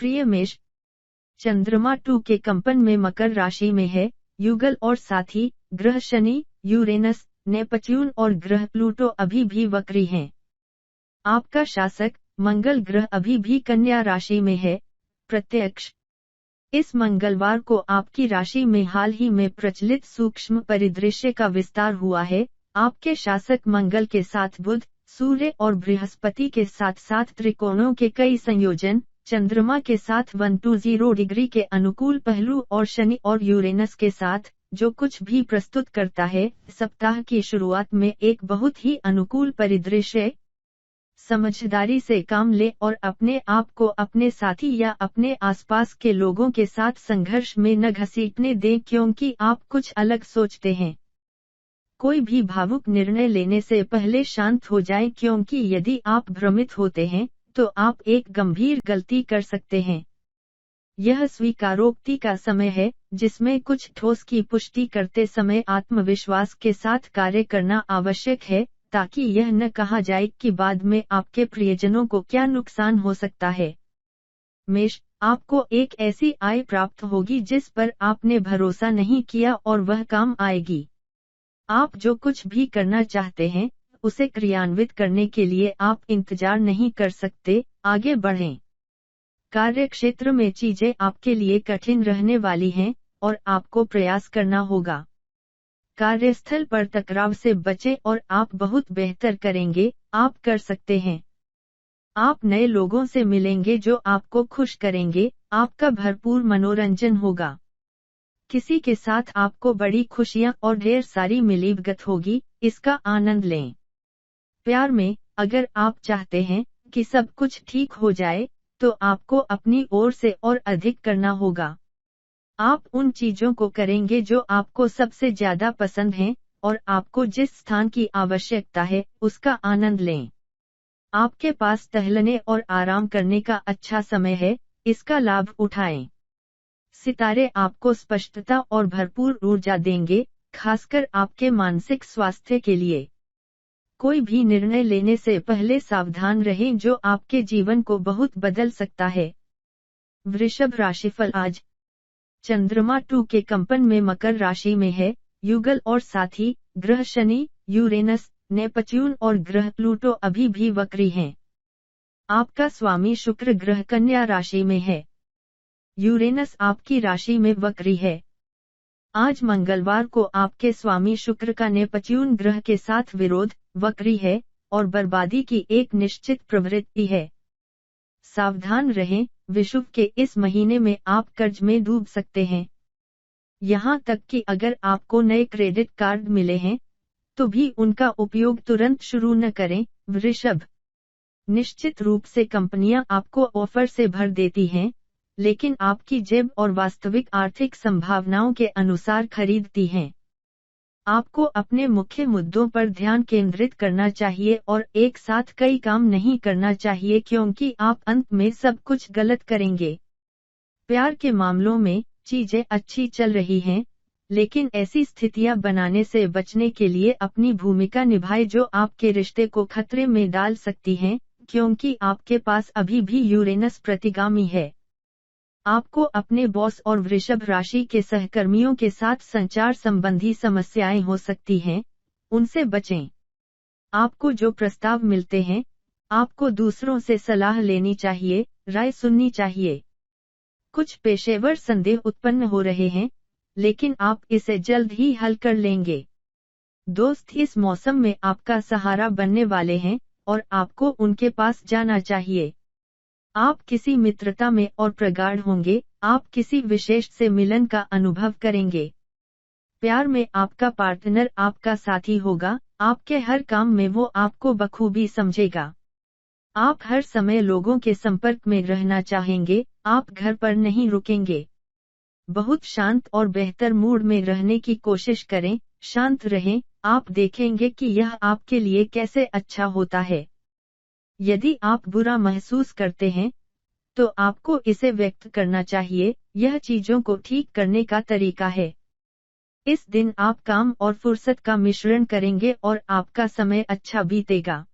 प्रिय मेष, चंद्रमा 2 के कंपन में मकर राशि में है। युगल और साथी ग्रह शनि, यूरेनस, नेपच्यून और ग्रह प्लूटो अभी भी वक्री हैं। आपका शासक मंगल ग्रह अभी भी कन्या राशि में है। प्रत्यक्ष इस मंगलवार को आपकी राशि में हाल ही में प्रचलित सूक्ष्म परिदृश्य का विस्तार हुआ है। आपके शासक मंगल के साथ बुध, सूर्य और बृहस्पति के साथ साथ त्रिकोणों के कई संयोजन, चंद्रमा के साथ 120 डिग्री के अनुकूल पहलू और शनि और यूरेनस के साथ जो कुछ भी प्रस्तुत करता है, सप्ताह की शुरुआत में एक बहुत ही अनुकूल परिदृश्य। समझदारी से काम ले और अपने आप को अपने साथी या अपने आसपास के लोगों के साथ संघर्ष में न घसीटने दें, क्योंकि आप कुछ अलग सोचते हैं। कोई भी भावुक निर्णय लेने से पहले शांत हो जाएं, क्योंकि यदि आप भ्रमित होते हैं तो आप एक गंभीर गलती कर सकते हैं। यह स्वीकारोक्ति का समय है, जिसमें कुछ ठोस की पुष्टि करते समय आत्मविश्वास के साथ कार्य करना आवश्यक है, ताकि यह न कहा जाए कि बाद में आपके प्रियजनों को क्या नुकसान हो सकता है। मेष, आपको एक ऐसी आय प्राप्त होगी जिस पर आपने भरोसा नहीं किया और वह काम आएगी। आप जो कुछ भी करना चाहते हैं उसे क्रियान्वित करने के लिए आप इंतजार नहीं कर सकते, आगे बढ़ें। कार्य क्षेत्र में चीजें आपके लिए कठिन रहने वाली हैं और आपको प्रयास करना होगा। कार्यस्थल पर टकराव से बचें और आप बहुत बेहतर करेंगे, आप कर सकते हैं। आप नए लोगों से मिलेंगे जो आपको खुश करेंगे, आपका भरपूर मनोरंजन होगा। किसी के साथ आपको बड़ी खुशियां और ढेर सारी मिलीभगत होगी, इसका आनंद लें। प्यार में, अगर आप चाहते हैं कि सब कुछ ठीक हो जाए, तो आपको अपनी ओर से और अधिक करना होगा। आप उन चीजों को करेंगे जो आपको सबसे ज्यादा पसंद हैं, और आपको जिस स्थान की आवश्यकता है उसका आनंद लें। आपके पास टहलने और आराम करने का अच्छा समय है, इसका लाभ उठाएं। सितारे आपको स्पष्टता और भरपूर ऊर्जा देंगे, खासकर आपके मानसिक स्वास्थ्य के लिए। कोई भी निर्णय लेने से पहले सावधान रहें, जो आपके जीवन को बहुत बदल सकता है। वृषभ राशिफल आज, चंद्रमा 2 के कंपन में मकर राशि में है। युगल और साथी ग्रह शनि, यूरेनस, नेपच्यून और ग्रह प्लूटो अभी भी वक्री हैं। आपका स्वामी शुक्र ग्रह कन्या राशि में है। यूरेनस आपकी राशि में वक्री है। आज मंगलवार को आपके स्वामी शुक्र का नेपच्यून ग्रह के साथ विरोध, वक्री है और बर्बादी की एक निश्चित प्रवृत्ति है। सावधान रहें, विषुव के इस महीने में आप कर्ज में डूब सकते हैं। यहाँ तक कि अगर आपको नए क्रेडिट कार्ड मिले हैं तो भी उनका उपयोग तुरंत शुरू न करें। वृषभ, निश्चित रूप से कंपनियां आपको ऑफर से भर देती हैं, लेकिन आपकी जेब और वास्तविक आर्थिक संभावनाओं के अनुसार खरीदती हैं। आपको अपने मुख्य मुद्दों पर ध्यान केंद्रित करना चाहिए और एक साथ कई काम नहीं करना चाहिए, क्योंकि आप अंत में सब कुछ गलत करेंगे। प्यार के मामलों में चीजें अच्छी चल रही हैं, लेकिन ऐसी स्थितियां बनाने से बचने के लिए अपनी भूमिका निभाएं जो आपके रिश्ते को खतरे में डाल सकती हैं, क्योंकि आपके पास अभी भी यूरेनस प्रतिगामी है। आपको अपने बॉस और वृषभ राशि के सहकर्मियों के साथ संचार संबंधी समस्याएं हो सकती हैं, उनसे बचें। आपको जो प्रस्ताव मिलते हैं, आपको दूसरों से सलाह लेनी चाहिए, राय सुननी चाहिए। कुछ पेशेवर संदेह उत्पन्न हो रहे हैं, लेकिन आप इसे जल्द ही हल कर लेंगे। दोस्त इस मौसम में आपका सहारा बनने वाले हैं और आपको उनके पास जाना चाहिए। आप किसी मित्रता में और प्रगाढ़ होंगे, आप किसी विशेष से मिलन का अनुभव करेंगे। प्यार में आपका पार्टनर आपका साथी होगा, आपके हर काम में वो आपको बखूबी समझेगा। आप हर समय लोगों के संपर्क में रहना चाहेंगे, आप घर पर नहीं रुकेंगे। बहुत शांत और बेहतर मूड में रहने की कोशिश करें, शांत रहें, आप देखेंगे कि यह आपके लिए कैसे अच्छा होता है। यदि आप बुरा महसूस करते हैं, तो आपको इसे व्यक्त करना चाहिए, यह चीजों को ठीक करने का तरीका है। इस दिन आप काम और फुर्सत का मिश्रण करेंगे और आपका समय अच्छा बीतेगा।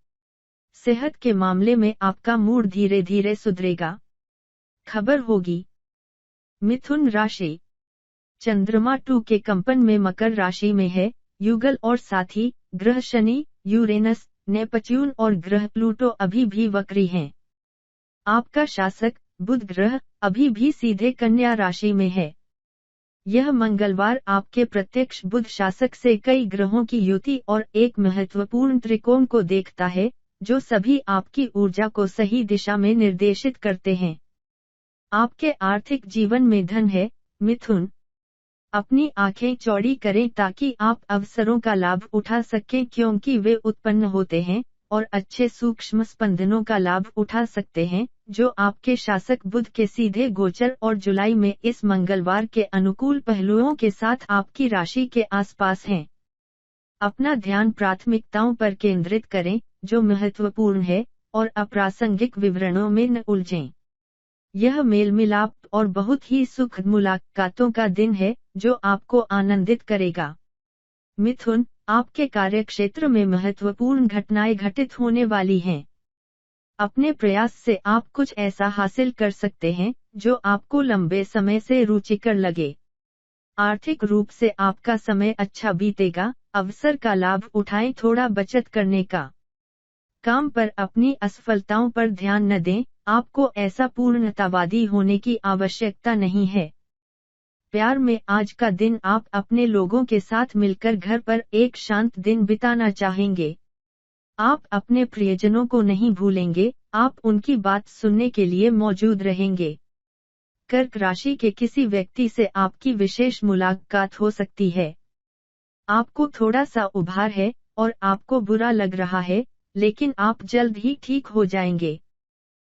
सेहत के मामले में आपका मूड धीरे धीरे सुधरेगा। खबर होगी। मिथुन राशि। चंद्रमा 2 के कंपन में मकर राशि में है, युगल और साथी ग्रह शनि, यूरेनस, नेपच्यून और ग्रह प्लूटो अभी भी वक्री हैं। आपका शासक बुध ग्रह अभी भी सीधे कन्या राशि में है। यह मंगलवार आपके प्रत्यक्ष बुध शासक से कई ग्रहों की युति और एक महत्वपूर्ण त्रिकोण को देखता है, जो सभी आपकी ऊर्जा को सही दिशा में निर्देशित करते हैं। आपके आर्थिक जीवन में धन है, मिथुन। अपनी आंखें चौड़ी करें ताकि आप अवसरों का लाभ उठा सकें, क्योंकि वे उत्पन्न होते हैं, और अच्छे सूक्ष्म स्पंदनों का लाभ उठा सकते हैं, जो आपके शासक बुध के सीधे गोचर और जुलाई में इस मंगलवार के अनुकूल पहलुओं के साथ आपकी राशि के आसपास हैं। अपना ध्यान प्राथमिकताओं पर केंद्रित करें, जो महत्वपूर्ण है, और अप्रासंगिक विवरणों में न उलझें। यह मेल मिलाप और बहुत ही सुखद मुलाकातों का दिन है, जो आपको आनंदित करेगा। मिथुन, आपके कार्यक्षेत्र में महत्वपूर्ण घटनाएं घटित होने वाली हैं। अपने प्रयास से आप कुछ ऐसा हासिल कर सकते हैं, जो आपको लंबे समय से रुचिकर लगे। आर्थिक रूप से आपका समय अच्छा बीतेगा, अवसर का लाभ उठाएं, थोड़ा बचत करने का। काम पर अपनी असफलताओं पर ध्यान न दें, आपको ऐसा पूर्णतावादी होने की आवश्यकता नहीं है। प्यार में आज का दिन आप अपने लोगों के साथ मिलकर घर पर एक शांत दिन बिताना चाहेंगे। आप अपने प्रियजनों को नहीं भूलेंगे, आप उनकी बात सुनने के लिए मौजूद रहेंगे। कर्क राशि के किसी व्यक्ति से आपकी विशेष मुलाकात हो सकती है। आपको थोड़ा सा उभार है, और आपको बुरा लग रहा है, लेकिन आप जल्द ही ठीक हो जाएंगे।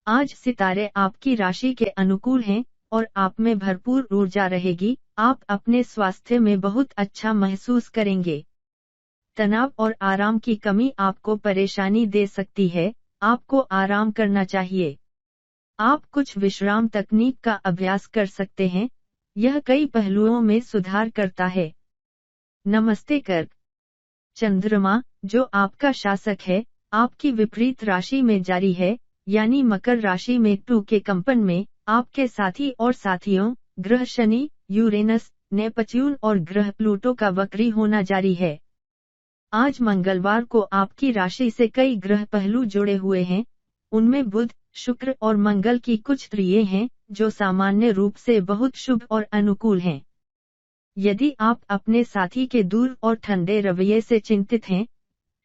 आज सितारे आपकी राशि के अनुकूल हैं, और आप में भरपूर ऊर्जा रहेगी। आप अपने स्वास्थ्य में बहुत अच्छा महसूस करेंगे। तनाव और आराम की कमी आपको परेशानी दे सकती है, आपको आराम करना चाहिए। आप कुछ विश्राम तकनीक का अभ्यास कर सकते हैं, यह कई पहलुओं में सुधार करता है। नमस्ते कर्क। चंद्रमा, जो आपका शासक है, आपकी विपरीत राशि में जारी है, यानी मकर राशि में 2 के कंपन में। आपके साथी और साथियों, ग्रह शनि, यूरेनस, नेपच्यून और ग्रह प्लूटो का वक्री होना जारी है। आज मंगलवार को आपकी राशि से कई ग्रह पहलू जुड़े हुए हैं। उनमें बुध, शुक्र और मंगल की कुछ त्रियें हैं, जो सामान्य रूप से बहुत शुभ और अनुकूल हैं। यदि आप अपने साथी के दूर और ठंडे रवैये से चिंतित हैं,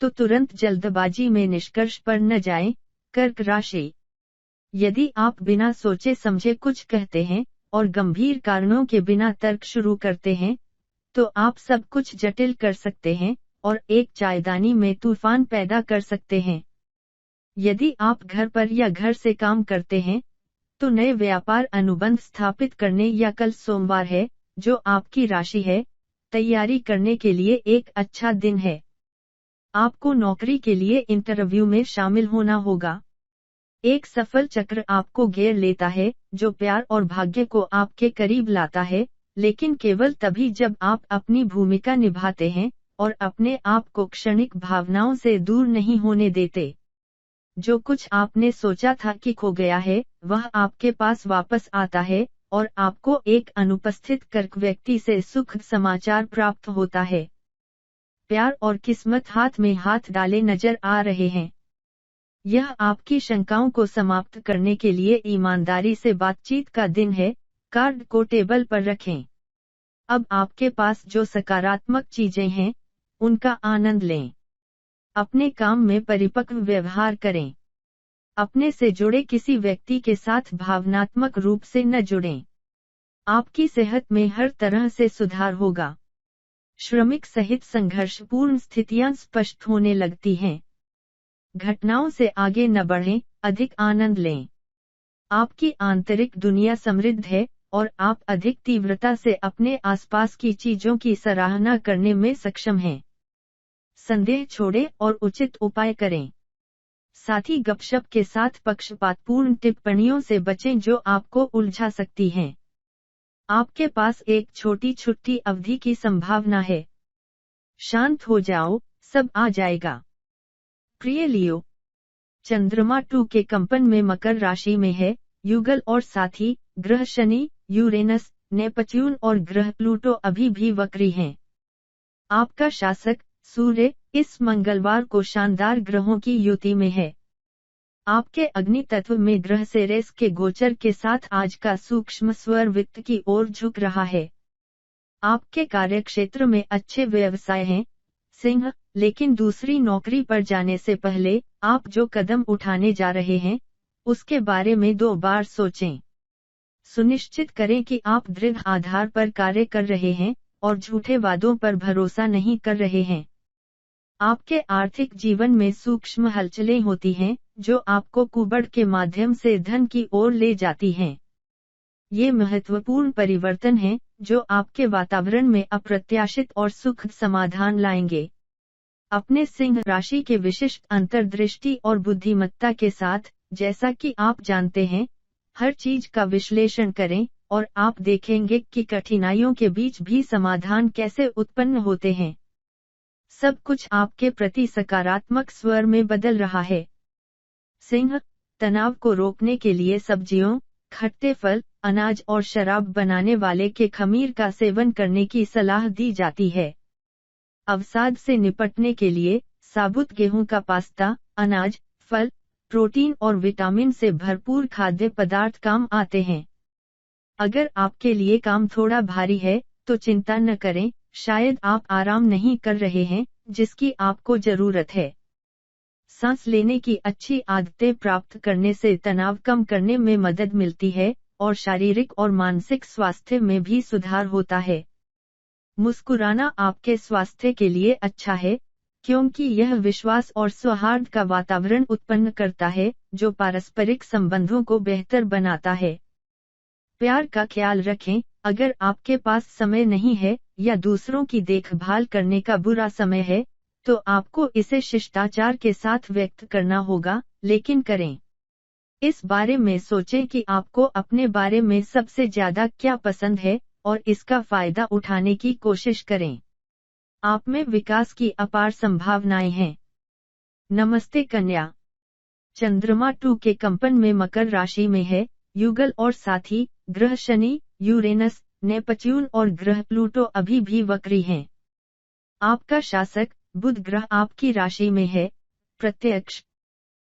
तो तुरंत जल्दबाजी में निष्कर्ष पर न जाएं। कर्क राशि। यदि आप बिना सोचे समझे कुछ कहते हैं, और गंभीर कारणों के बिना तर्क शुरू करते हैं, तो आप सब कुछ जटिल कर सकते हैं, और एक चायदानी में तूफान पैदा कर सकते हैं। यदि आप घर पर या घर से काम करते हैं, तो नए व्यापार अनुबंध स्थापित करने या कल सोमवार है, जो आपकी राशि है, तैयारी करने के लिए एक अच्छा दिन है। आपको नौकरी के लिए इंटरव्यू में शामिल होना होगा। एक सफल चक्र आपको घेर लेता है, जो प्यार और भाग्य को आपके करीब लाता है, लेकिन केवल तभी जब आप अपनी भूमिका निभाते हैं, और अपने आप को क्षणिक भावनाओं से दूर नहीं होने देते। जो कुछ आपने सोचा था कि खो गया है, वह आपके पास वापस आता है, और आपको एक अनुपस्थित कर्क व्यक्ति से सुखद समाचार प्राप्त होता है। प्यार और किस्मत हाथ में हाथ डाले नजर आ रहे हैं। यह आपकी शंकाओं को समाप्त करने के लिए ईमानदारी से बातचीत का दिन है। कार्ड को टेबल पर रखें। अब आपके पास जो सकारात्मक चीजें हैं, उनका आनंद लें। अपने काम में परिपक्व व्यवहार करें। अपने से जुड़े किसी व्यक्ति के साथ भावनात्मक रूप से न जुड़ें। आपकी सेहत में हर तरह से सुधार होगा। श्रमिक सहित संघर्षपूर्ण स्थितियां स्पष्ट होने लगती हैं। घटनाओं से आगे न बढ़ें, अधिक आनंद लें। आपकी आंतरिक दुनिया समृद्ध है, और आप अधिक तीव्रता से अपने आसपास की चीजों की सराहना करने में सक्षम हैं। संदेह छोड़ें और उचित उपाय करें। साथी गपशप के साथ पक्षपातपूर्ण टिप्पणियों से बचें, जो आपको उलझा सकती हैं। आपके पास एक छोटी छुट्टी अवधि की संभावना है। शांत हो जाओ, सब आ जाएगा। प्रिय लियो, चंद्रमा 2 के कंपन में मकर राशि में है, युगल और साथी ग्रह शनि, यूरेनस, नेपच्यून और ग्रह प्लूटो अभी भी वक्री हैं। आपका शासक सूर्य इस मंगलवार को शानदार ग्रहों की युति में है। आपके अग्नि तत्व में ग्रह सेरेस के गोचर के साथ आज का सूक्ष्म स्वर वित्त की ओर झुक रहा है। आपके कार्यक्षेत्र में अच्छे व्यवसाय हैं सिंह, लेकिन दूसरी नौकरी पर जाने से पहले आप जो कदम उठाने जा रहे हैं उसके बारे में 2 बार सोचें। सुनिश्चित करें कि आप दृढ़ आधार पर कार्य कर रहे हैं और झूठे वादों पर भरोसा नहीं कर रहे हैं। आपके आर्थिक जीवन में सूक्ष्म हलचलें होती हैं जो आपको कुबड़ के माध्यम से धन की ओर ले जाती हैं। ये महत्वपूर्ण परिवर्तन हैं जो आपके वातावरण में अप्रत्याशित और सुखद समाधान लाएंगे। अपने सिंह राशि के विशिष्ट अंतर्दृष्टि और बुद्धिमत्ता के साथ, जैसा कि आप जानते हैं, हर चीज का विश्लेषण करें और आप देखेंगे कि कठिनाइयों के बीच भी समाधान कैसे उत्पन्न होते हैं। सब कुछ आपके प्रति सकारात्मक स्वर में बदल रहा है। सिंह, तनाव को रोकने के लिए सब्जियों, खट्टे फल, अनाज और शराब बनाने वाले के खमीर का सेवन करने की सलाह दी जाती है। अवसाद से निपटने के लिए साबुत गेहूं का पास्ता, अनाज, फल, प्रोटीन और विटामिन से भरपूर खाद्य पदार्थ काम आते हैं। अगर आपके लिए काम थोड़ा भारी है तो चिंता न करें, शायद आप आराम नहीं कर रहे हैं जिसकी आपको जरूरत है। सांस लेने की अच्छी आदतें प्राप्त करने से तनाव कम करने में मदद मिलती है और शारीरिक और मानसिक स्वास्थ्य में भी सुधार होता है। मुस्कुराना आपके स्वास्थ्य के लिए अच्छा है, क्योंकि यह विश्वास और सौहार्द का वातावरण उत्पन्न करता है जो पारस्परिक संबंधों को बेहतर बनाता है। प्यार का ख्याल रखें, अगर आपके पास समय नहीं है या दूसरों की देखभाल करने का बुरा समय है, तो आपको इसे शिष्टाचार के साथ व्यक्त करना होगा, लेकिन करें। इस बारे में सोचें कि आपको अपने बारे में सबसे ज्यादा क्या पसंद है और इसका फायदा उठाने की कोशिश करें। आप में विकास की अपार संभावनाएं हैं। नमस्ते कन्या। चंद्रमा 2 के कंपन में मकर राशि में है, युगल और साथी ग्रह शनि, यूरेनस, नेपच्यून और ग्रह प्लूटो अभी भी वक्री हैं। आपका शासक बुध ग्रह आपकी राशि में है, प्रत्यक्ष।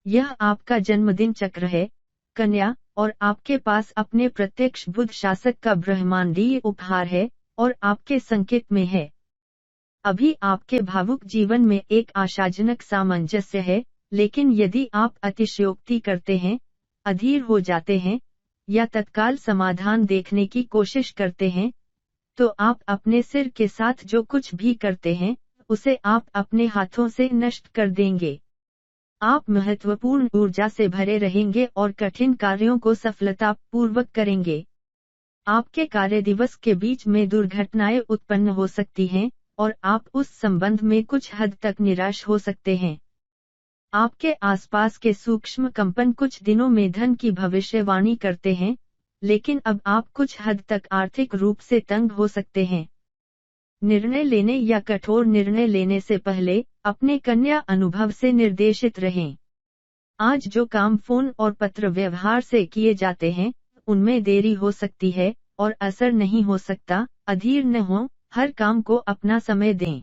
यह आपका जन्मदिन चक्र है, कन्या, और आपके पास अपने प्रत्यक्ष बुध शासक का ब्रह्मांडीय उपहार है और आपके संकेत में है। अभी आपके भावुक जीवन में एक आशाजनक सामंजस्य है, लेकिन यदि आप अतिशयोक्ति करते हैं, अधीर हो जाते हैं या तत्काल समाधान देखने की कोशिश करते हैं, तो आप अपने सिर के साथ जो कुछ भी करते हैं उसे आप अपने हाथों से नष्ट कर देंगे। आप महत्वपूर्ण ऊर्जा से भरे रहेंगे और कठिन कार्यों को सफलतापूर्वक करेंगे। आपके कार्य दिवस के बीच में दुर्घटनाएं उत्पन्न हो सकती हैं और आप उस संबंध में कुछ हद तक निराश हो सकते हैं। आपके आसपास के सूक्ष्म कंपन कुछ दिनों में धन की भविष्यवाणी करते हैं, लेकिन अब आप कुछ हद तक आर्थिक रूप से तंग हो सकते हैं। निर्णय लेने या कठोर निर्णय लेने से पहले अपने कन्या अनुभव से निर्देशित रहें। आज जो काम फोन और पत्र व्यवहार से किए जाते हैं उनमें देरी हो सकती है और असर नहीं हो सकता। अधीर न हो, हर काम को अपना समय दें।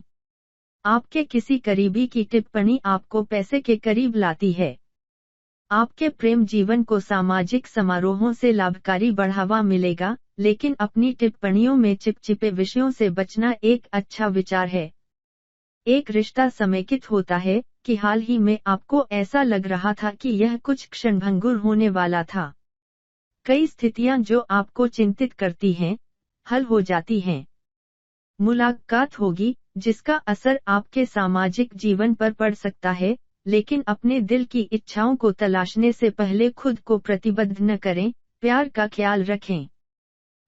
आपके किसी करीबी की टिप्पणी आपको पैसे के करीब लाती है। आपके प्रेम जीवन को सामाजिक समारोहों से लाभकारी बढ़ावा मिलेगा, लेकिन अपनी टिप्पणियों में चिपचिपे विषयों से बचना एक अच्छा विचार है। एक रिश्ता समेकित होता है कि हाल ही में आपको ऐसा लग रहा था कि यह कुछ क्षणभंगुर होने वाला था। कई स्थितियां जो आपको चिंतित करती हैं, हल हो जाती हैं। मुलाकात होगी जिसका असर आपके सामाजिक जीवन पर पड़ सकता है, लेकिन अपने दिल की इच्छाओं को तलाशने से पहले खुद को प्रतिबद्ध न करें। प्यार का ख्याल रखें।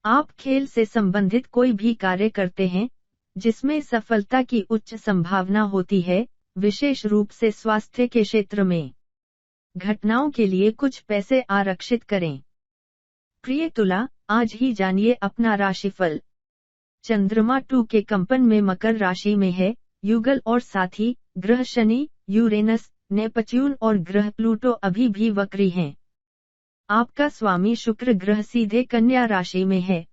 आप खेल से संबंधित कोई भी कार्य करते हैं जिसमें सफलता की उच्च संभावना होती है, विशेष रूप से स्वास्थ्य के क्षेत्र में। घटनाओं के लिए कुछ पैसे आरक्षित करें। प्रिय तुला, आज ही जानिए अपना राशिफल। चंद्रमा 2 के कंपन में मकर राशि में है, युगल और साथी ग्रह शनि, यूरेनस, नेपच्यून और ग्रह प्लूटो अभी भी वक्री हैं। आपका स्वामी शुक्र ग्रह सीधे कन्या राशि में है।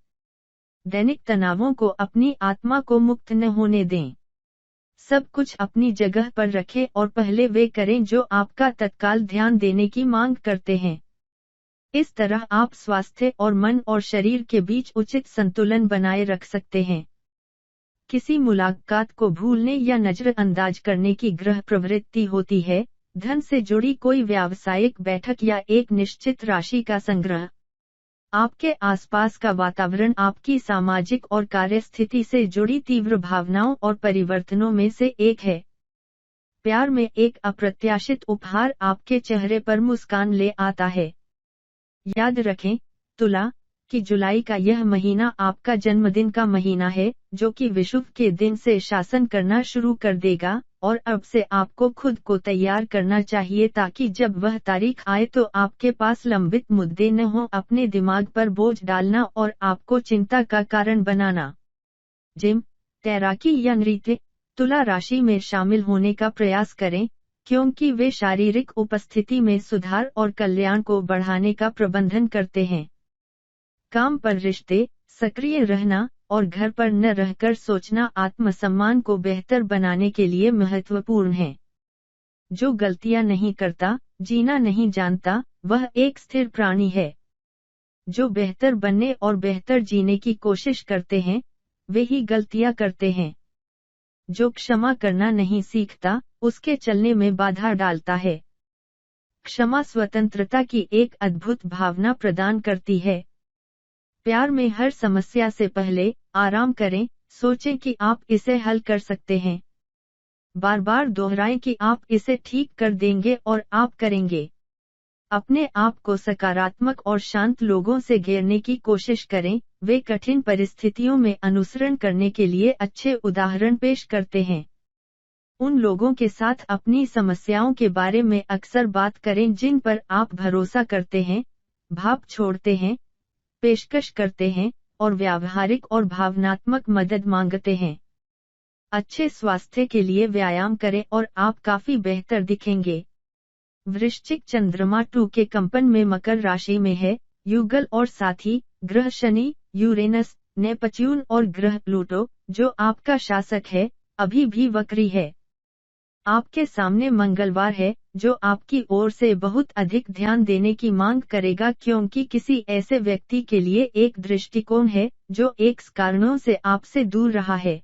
दैनिक तनावों को अपनी आत्मा को मुक्त न होने दें। सब कुछ अपनी जगह पर रखें और पहले वे करें जो आपका तत्काल ध्यान देने की मांग करते हैं। इस तरह आप स्वास्थ्य और मन और शरीर के बीच उचित संतुलन बनाए रख सकते हैं। किसी मुलाकात को भूलने या नजरअंदाज करने की ग्रह प्रवृत्ति होती है। धन से जुड़ी कोई व्यावसायिक बैठक या एक निश्चित राशि का संग्रह। आपके आसपास का वातावरण आपकी सामाजिक और कार्य स्थिति से जुड़ी तीव्र भावनाओं और परिवर्तनों में से एक है। प्यार में एक अप्रत्याशित उपहार आपके चेहरे पर मुस्कान ले आता है। याद रखें, तुला, कि जुलाई का यह महीना आपका जन्मदिन का महीना है, जो कि विषुव के दिन से शासन करना शुरू कर देगा, और अब से आपको खुद को तैयार करना चाहिए ताकि जब वह तारीख आए तो आपके पास लंबित मुद्दे न हों अपने दिमाग पर बोझ डालना और आपको चिंता का कारण बनाना। जिम, तैराकी या नृत्य, तुला राशि में शामिल होने का प्रयास करें, क्योंकि वे शारीरिक उपस्थिति में सुधार और कल्याण को बढ़ाने का प्रबंधन करते हैं। काम पर रिश्ते, सक्रिय रहना और घर पर न रहकर सोचना आत्मसम्मान को बेहतर बनाने के लिए महत्वपूर्ण है। जो गलतियां नहीं करता, जीना नहीं जानता, वह एक स्थिर प्राणी है। जो बेहतर बनने और बेहतर जीने की कोशिश करते हैं, वे ही गलतियां करते हैं। जो क्षमा करना नहीं सीखता, उसके चलने में बाधा डालता है। क्षमा स्वतंत्रता की एक अद्भुत भावना प्रदान करती है। प्यार में हर समस्या से पहले आराम करें, सोचें कि आप इसे हल कर सकते हैं। बार बार दोहराएं कि आप इसे ठीक कर देंगे और आप करेंगे। अपने आप को सकारात्मक और शांत लोगों से घेरने की कोशिश करें, वे कठिन परिस्थितियों में अनुसरण करने के लिए अच्छे उदाहरण पेश करते हैं। उन लोगों के साथ अपनी समस्याओं के बारे में अक्सर बात करें जिन पर आप भरोसा करते हैं, भाप छोड़ते हैं, पेशकश करते हैं और व्यावहारिक और भावनात्मक मदद मांगते हैं। अच्छे स्वास्थ्य के लिए व्यायाम करें और आप काफी बेहतर दिखेंगे। वृश्चिक चंद्रमा 2 के कंपन में मकर राशि में है। युगल और साथी ग्रह शनि, यूरेनस, नेपच्यून और ग्रह प्लूटो, जो आपका शासक है, अभी भी वक्री है। आपके सामने मंगलवार है, जो आपकी ओर से बहुत अधिक ध्यान देने की मांग करेगा क्योंकि किसी ऐसे व्यक्ति के लिए एक दृष्टिकोण है, जो एक कारणों से आपसे दूर रहा है।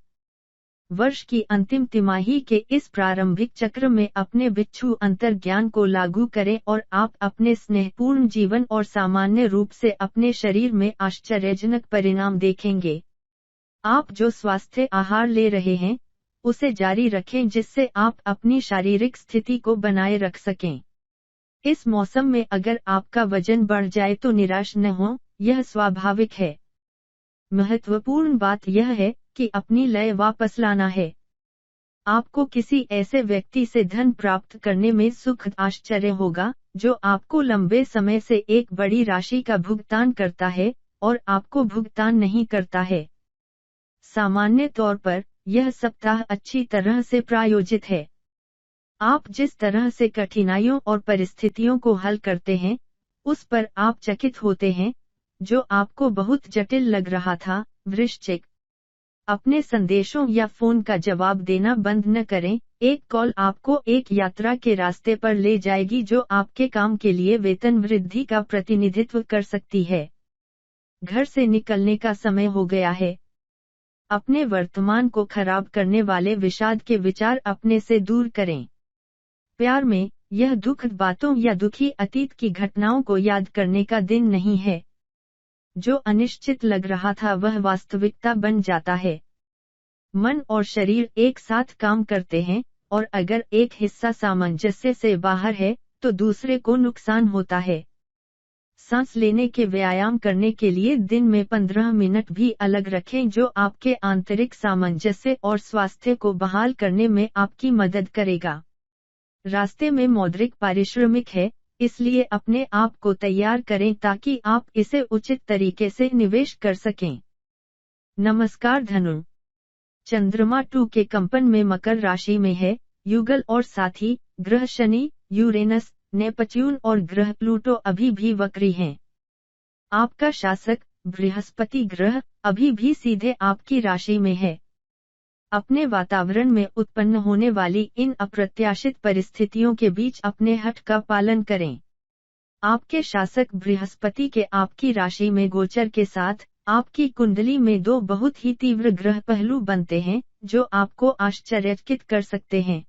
वर्ष की अंतिम तिमाही के इस प्रारंभिक चक्र में अपने बिच्छू अंतर्ज्ञान को लागू करें और आप अपने स्नेहपूर्ण जीवन और सामान्य रूप से अपने शरीर में आश्चर्यजनक परिणाम देखेंगे। आप जो स्वास्थ्य आहार ले रहे हैं, उसे जारी रखें जिससे आप अपनी शारीरिक स्थिति को बनाए रख सकें। इस मौसम में अगर आपका वजन बढ़ जाए तो निराश न हो, यह स्वाभाविक है। महत्वपूर्ण बात यह है कि अपनी लय वापस लाना है। आपको किसी ऐसे व्यक्ति से धन प्राप्त करने में सुख आश्चर्य होगा, जो आपको लंबे समय से एक बड़ी राशि का भुगतान करता है और आपको भुगतान नहीं करता है। सामान्य तौर पर यह सप्ताह अच्छी तरह से प्रायोजित है। आप जिस तरह से कठिनाइयों और परिस्थितियों को हल करते हैं, उस पर आप चकित होते हैं, जो आपको बहुत जटिल लग रहा था। वृश्चिक, अपने संदेशों या फोन का जवाब देना बंद न करें। एक कॉल आपको एक यात्रा के रास्ते पर ले जाएगी जो आपके काम के लिए वेतन वृद्धि का प्रतिनिधित्व कर सकती है। घर से निकलने का समय हो गया है। अपने वर्तमान को खराब करने वाले विषाद के विचार अपने से दूर करें। प्यार में, यह दुखद बातों या दुखी अतीत की घटनाओं को याद करने का दिन नहीं है। जो अनिश्चित लग रहा था वह वास्तविकता बन जाता है। मन और शरीर एक साथ काम करते हैं, और अगर एक हिस्सा सामंजस्य से बाहर है, तो दूसरे को नुकसान होता है। सांस लेने के व्यायाम करने के लिए दिन में 15 मिनट भी अलग रखें जो आपके आंतरिक सामंजस्य और स्वास्थ्य को बहाल करने में आपकी मदद करेगा। रास्ते में मौद्रिक पारिश्रमिक है, इसलिए अपने आप को तैयार करें ताकि आप इसे उचित तरीके से निवेश कर सकें। नमस्कार धनु, चंद्रमा 2 के कंपन में मकर राशि में है। युगल और साथी ग्रह शनि, यूरेनस, नेपच्यून और ग्रह प्लूटो अभी भी वक्री हैं। आपका शासक बृहस्पति ग्रह अभी भी सीधे आपकी राशि में है। अपने वातावरण में उत्पन्न होने वाली इन अप्रत्याशित परिस्थितियों के बीच अपने हठ का पालन करें। आपके शासक बृहस्पति के आपकी राशि में गोचर के साथ आपकी कुंडली में दो बहुत ही तीव्र ग्रह पहलू बनते हैं, जो आपको आश्चर्यचकित कर सकते हैं।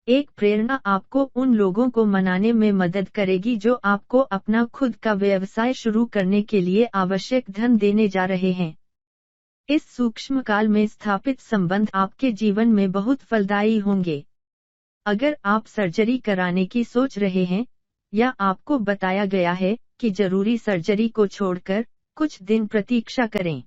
एक प्रेरणा आपको उन लोगों को मनाने में मदद करेगी जो आपको अपना खुद का व्यवसाय शुरू करने के लिए आवश्यक धन देने जा रहे हैं। इस सूक्ष्म काल में स्थापित संबंध आपके जीवन में बहुत फलदायी होंगे। अगर आप सर्जरी कराने की सोच रहे हैं, या आपको बताया गया है कि जरूरी सर्जरी को छोड़कर कुछ दिन प्रतीक्षा करें।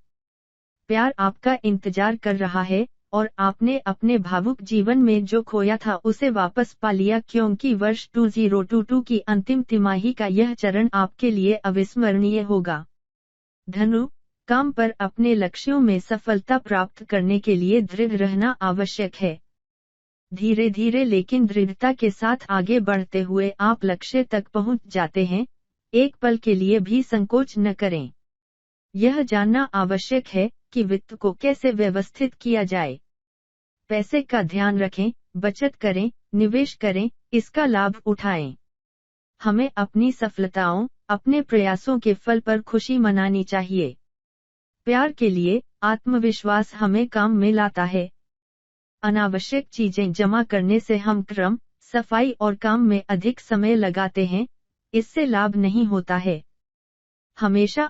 प्यार आपका इंतजार कर रहा है, और आपने अपने भावुक जीवन में जो खोया था उसे वापस पा लिया, क्योंकि वर्ष 2022 की अंतिम तिमाही का यह चरण आपके लिए अविस्मरणीय होगा। धनु, काम पर अपने लक्ष्यों में सफलता प्राप्त करने के लिए दृढ़ रहना आवश्यक है। धीरे धीरे लेकिन दृढ़ता के साथ आगे बढ़ते हुए आप लक्ष्य तक पहुंच जाते हैं। एक पल के लिए भी संकोच न करें। यह जानना आवश्यक है कि वित्त को कैसे व्यवस्थित किया जाए। पैसे का ध्यान रखें, बचत करें, निवेश करें, इसका लाभ उठाएं। हमें अपनी सफलताओं, अपने प्रयासों के फल पर खुशी मनानी चाहिए। प्यार के लिए आत्मविश्वास हमें काम में लाता है। अनावश्यक चीजें जमा करने से हम क्रम, सफाई और काम में अधिक समय लगाते हैं, इससे लाभ नहीं होता है। हमेशा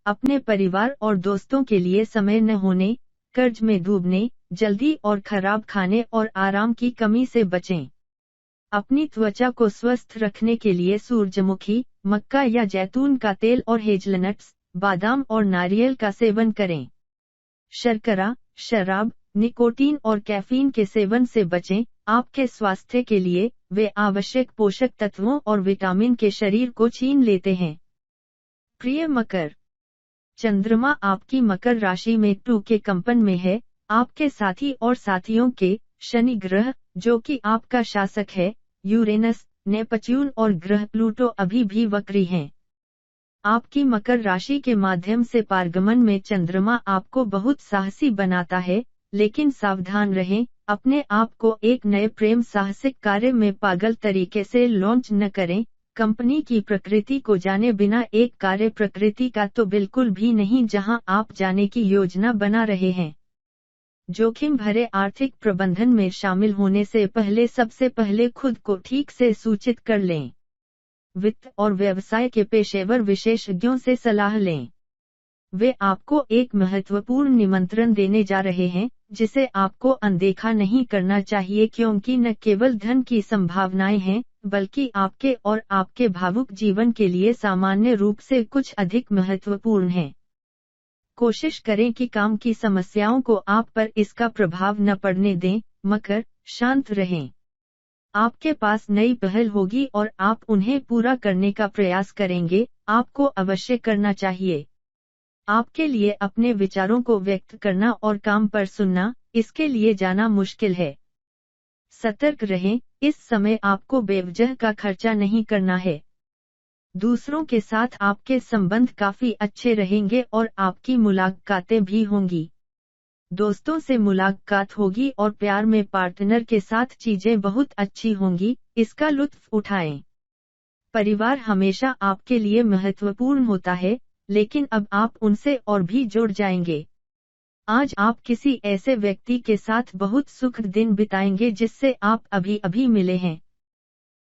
अपने परिवार और दोस्तों के लिए समय न होने, कर्ज में डूबने, जल्दी और खराब खाने और आराम की कमी से बचें। अपनी त्वचा को स्वस्थ रखने के लिए सूरजमुखी, मक्का या जैतून का तेल और हेजलनट्स, बादाम और नारियल का सेवन करें। शर्करा, शराब, निकोटीन और कैफीन के सेवन से बचें। आपके स्वास्थ्य के लिए वे आवश्यक पोषक तत्वों और विटामिन के शरीर को छीन लेते हैं। प्रिय मकर, चंद्रमा आपकी मकर राशि में 2 के कंपन में है। आपके साथी और साथियों के शनि ग्रह, जो कि आपका शासक है, यूरेनस, नेपच्यून और ग्रह प्लूटो अभी भी वक्री हैं। आपकी मकर राशि के माध्यम से पारगमन में चंद्रमा आपको बहुत साहसी बनाता है, लेकिन सावधान रहें, अपने आप को एक नए प्रेम साहसिक कार्य में पागल तरीके से लॉन्च न करें। कंपनी की प्रकृति को जाने बिना एक कार्य प्रकृति का तो बिल्कुल भी नहीं जहां आप जाने की योजना बना रहे हैं। जोखिम भरे आर्थिक प्रबंधन में शामिल होने से पहले सबसे पहले खुद को ठीक से सूचित कर लें। वित्त और व्यवसाय के पेशेवर विशेषज्ञों से सलाह लें। वे आपको एक महत्वपूर्ण निमंत्रण देने जा रहे हैं, जिसे आपको अनदेखा नहीं करना चाहिए, क्योंकि न केवल धन की संभावनाएं हैं, बल्कि आपके और आपके भावुक जीवन के लिए सामान्य रूप से कुछ अधिक महत्वपूर्ण है। कोशिश करें कि काम की समस्याओं को आप पर इसका प्रभाव न पड़ने दें। मकर, शांत रहें। आपके पास नई पहल होगी और आप उन्हें पूरा करने का प्रयास करेंगे, आपको अवश्य करना चाहिए। आपके लिए अपने विचारों को व्यक्त करना और काम पर सुनना, इसके लिए जाना मुश्किल है। सतर्क रहें, इस समय आपको बेवजह का खर्चा नहीं करना है। दूसरों के साथ आपके संबंध काफी अच्छे रहेंगे और आपकी मुलाकातें भी होंगी। दोस्तों से मुलाकात होगी और प्यार में पार्टनर के साथ चीजें बहुत अच्छी होंगी, इसका लुत्फ उठाएं। परिवार हमेशा आपके लिए महत्वपूर्ण होता है, लेकिन अब आप उनसे और भी जुड़ जाएंगे। आज आप किसी ऐसे व्यक्ति के साथ बहुत सुखद दिन बिताएंगे जिससे आप अभी अभी मिले हैं।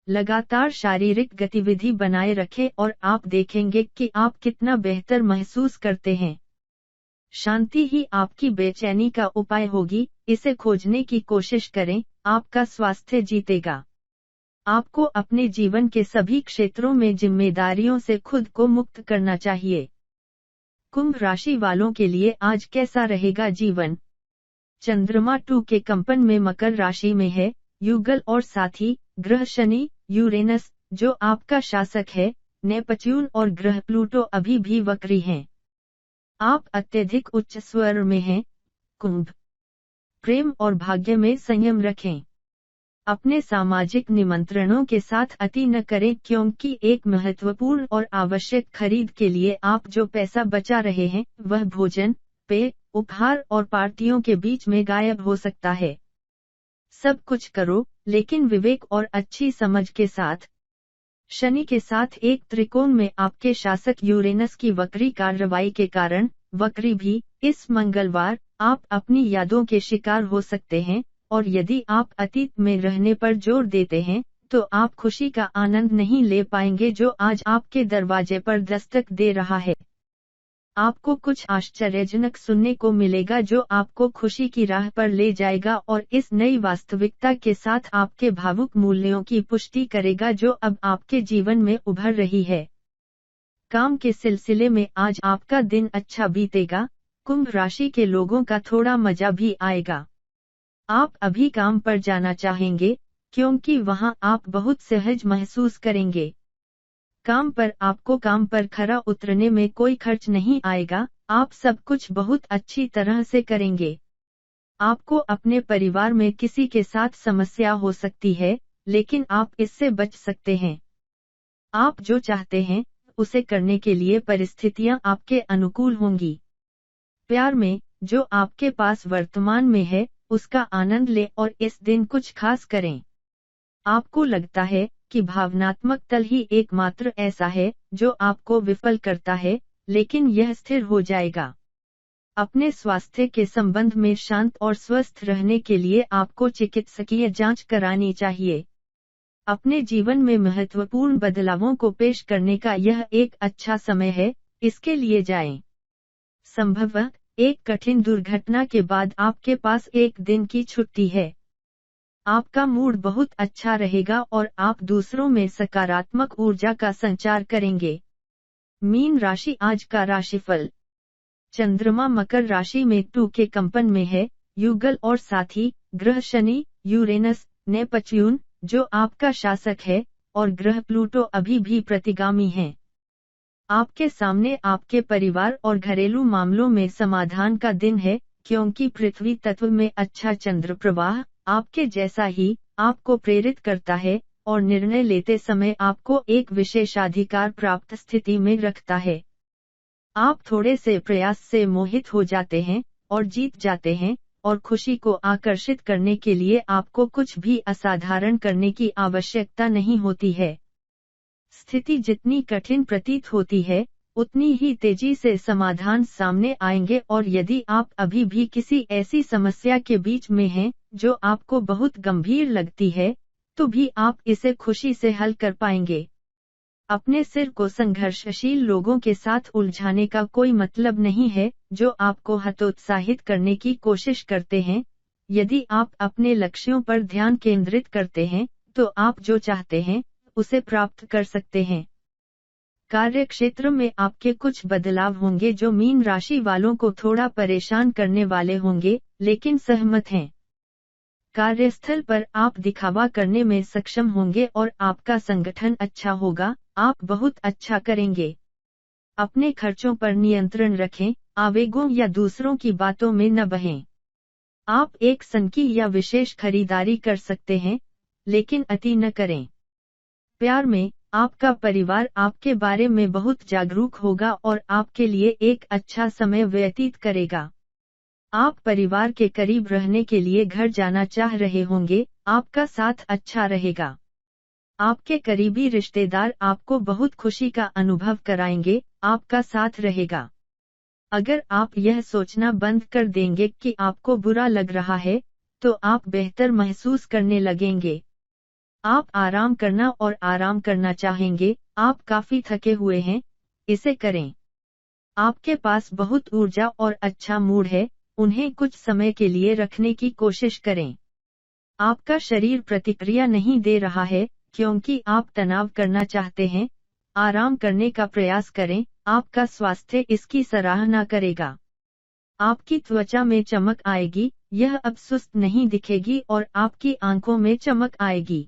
लगातार शारीरिक गतिविधि बनाए रखें और आप देखेंगे कि आप कितना बेहतर महसूस करते हैं। शांति ही आपकी बेचैनी का उपाय होगी, इसे खोजने की कोशिश करें, आपका स्वास्थ्य जीतेगा। आपको अपने जीवन के सभी क्षेत्रों में जिम्मेदारियों से खुद को मुक्त करना चाहिए। कुंभ राशि वालों के लिए आज कैसा रहेगा जीवन? चंद्रमा 2 के कंपन में मकर राशि में है। युगल और साथी ग्रह शनि, यूरेनस, जो आपका शासक है, नेपच्यून और ग्रह प्लूटो अभी भी वक्री हैं। आप अत्यधिक उच्च स्वर में हैं। कुंभ, प्रेम और भाग्य में संयम रखें। अपने सामाजिक निमंत्रणों के साथ अति न करें, क्योंकि एक महत्वपूर्ण और आवश्यक खरीद के लिए आप जो पैसा बचा रहे हैं वह भोजन, पेय, उपहार और पार्टियों के बीच में गायब हो सकता है। सब कुछ करो, लेकिन विवेक और अच्छी समझ के साथ। शनि के साथ एक त्रिकोण में आपके शासक यूरेनस की वक्री कार्रवाई के कारण, वक्री भी, इस मंगलवार आप अपनी यादों के शिकार हो सकते हैं, और यदि आप अतीत में रहने पर जोर देते हैं, तो आप खुशी का आनंद नहीं ले पाएंगे जो आज आपके दरवाजे पर दस्तक दे रहा है। आपको कुछ आश्चर्यजनक सुनने को मिलेगा जो आपको खुशी की राह पर ले जाएगा और इस नई वास्तविकता के साथ आपके भावुक मूल्यों की पुष्टि करेगा जो अब आपके जीवन में उभर रही है। काम के सिलसिले में आज आपका दिन अच्छा बीतेगा। कुंभ राशि के लोगों का थोड़ा मजा भी आएगा। आप अभी काम पर जाना चाहेंगे, क्योंकि वहां आप बहुत सहज महसूस करेंगे। काम पर आपको काम पर खरा उतरने में कोई खर्च नहीं आएगा, आप सब कुछ बहुत अच्छी तरह से करेंगे। आपको अपने परिवार में किसी के साथ समस्या हो सकती है, लेकिन आप इससे बच सकते हैं। आप जो चाहते हैं, उसे करने के लिए परिस्थितियां आपके अनुकूल होंगी। प्यार में, जो आपके पास वर्तमान में है, उसका आनंद लें और इस दिन कुछ खास करें। आपको लगता है कि भावनात्मक तल ही एकमात्र ऐसा है जो आपको विफल करता है, लेकिन यह स्थिर हो जाएगा। अपने स्वास्थ्य के संबंध में शांत और स्वस्थ रहने के लिए आपको चिकित्सकीय जांच करानी चाहिए। अपने जीवन में महत्वपूर्ण बदलावों को पेश करने का यह एक अच्छा समय है, इसके लिए जाएं। संभवतः एक कठिन दुर्घटना के बाद आपके पास एक दिन की छुट्टी है। आपका मूड बहुत अच्छा रहेगा और आप दूसरों में सकारात्मक ऊर्जा का संचार करेंगे। मीन राशि आज का राशिफल। चंद्रमा मकर राशि में 2 के कंपन में है। युगल और साथी ग्रह शनि, यूरेनस, नेपच्यून, जो आपका शासक है, और ग्रह प्लूटो अभी भी प्रतिगामी हैं। आपके सामने आपके परिवार और घरेलू मामलों में समाधान का दिन है, क्योंकि पृथ्वी तत्व में अच्छा चंद्र प्रवाह आपके जैसा ही आपको प्रेरित करता है और निर्णय लेते समय आपको एक विशेषाधिकार प्राप्त स्थिति में रखता है। आप थोड़े से प्रयास से मोहित हो जाते हैं और जीत जाते हैं, और खुशी को आकर्षित करने के लिए आपको कुछ भी असाधारण करने की आवश्यकता नहीं होती है। स्थिति जितनी कठिन प्रतीत होती है, उतनी ही तेजी से समाधान सामने आएंगे, और यदि आप अभी भी किसी ऐसी समस्या के बीच में हैं जो आपको बहुत गंभीर लगती है, तो भी आप इसे खुशी से हल कर पाएंगे। अपने सिर को संघर्षशील लोगों के साथ उलझाने का कोई मतलब नहीं है, जो आपको हतोत्साहित करने की कोशिश करते हैं। यदि आप अपने लक्ष्यों पर ध्यान केंद्रित करते हैं, तो आप जो चाहते हैं, उसे प्राप्त कर सकते हैं। कार्य क्षेत्र में आपके कुछ बदलाव होंगे जो मीन राशि वालों को थोड़ा परेशान करने वाले होंगे, लेकिन सहमत हैं। कार्यस्थल पर आप दिखावा करने में सक्षम होंगे और आपका संगठन अच्छा होगा, आप बहुत अच्छा करेंगे। अपने खर्चों पर नियंत्रण रखें, आवेगों या दूसरों की बातों में न बहें। आप एक सनकी या विशेष खरीदारी कर सकते हैं, लेकिन अति न करें। प्यार में, आपका परिवार आपके बारे में बहुत जागरूक होगा और आपके लिए एक अच्छा समय व्यतीत करेगा। आप परिवार के करीब रहने के लिए घर जाना चाह रहे होंगे, आपका साथ अच्छा रहेगा। आपके करीबी रिश्तेदार आपको बहुत खुशी का अनुभव कराएंगे, आपका साथ रहेगा। अगर आप यह सोचना बंद कर देंगे कि आपको बुरा लग रहा है, तो आप बेहतर महसूस करने लगेंगे। आप आराम करना चाहेंगे, आप काफी थके हुए हैं, इसे करें। आपके पास बहुत ऊर्जा और अच्छा मूड है, उन्हें कुछ समय के लिए रखने की कोशिश करें। आपका शरीर प्रतिक्रिया नहीं दे रहा है, क्योंकि आप तनाव करना चाहते हैं। आराम करने का प्रयास करें, आपका स्वास्थ्य इसकी सराहना करेगा। आपकी त्वचा में चमक आएगी, यह अब सुस्त नहीं दिखेगी और आपकी आंखों में चमक आएगी।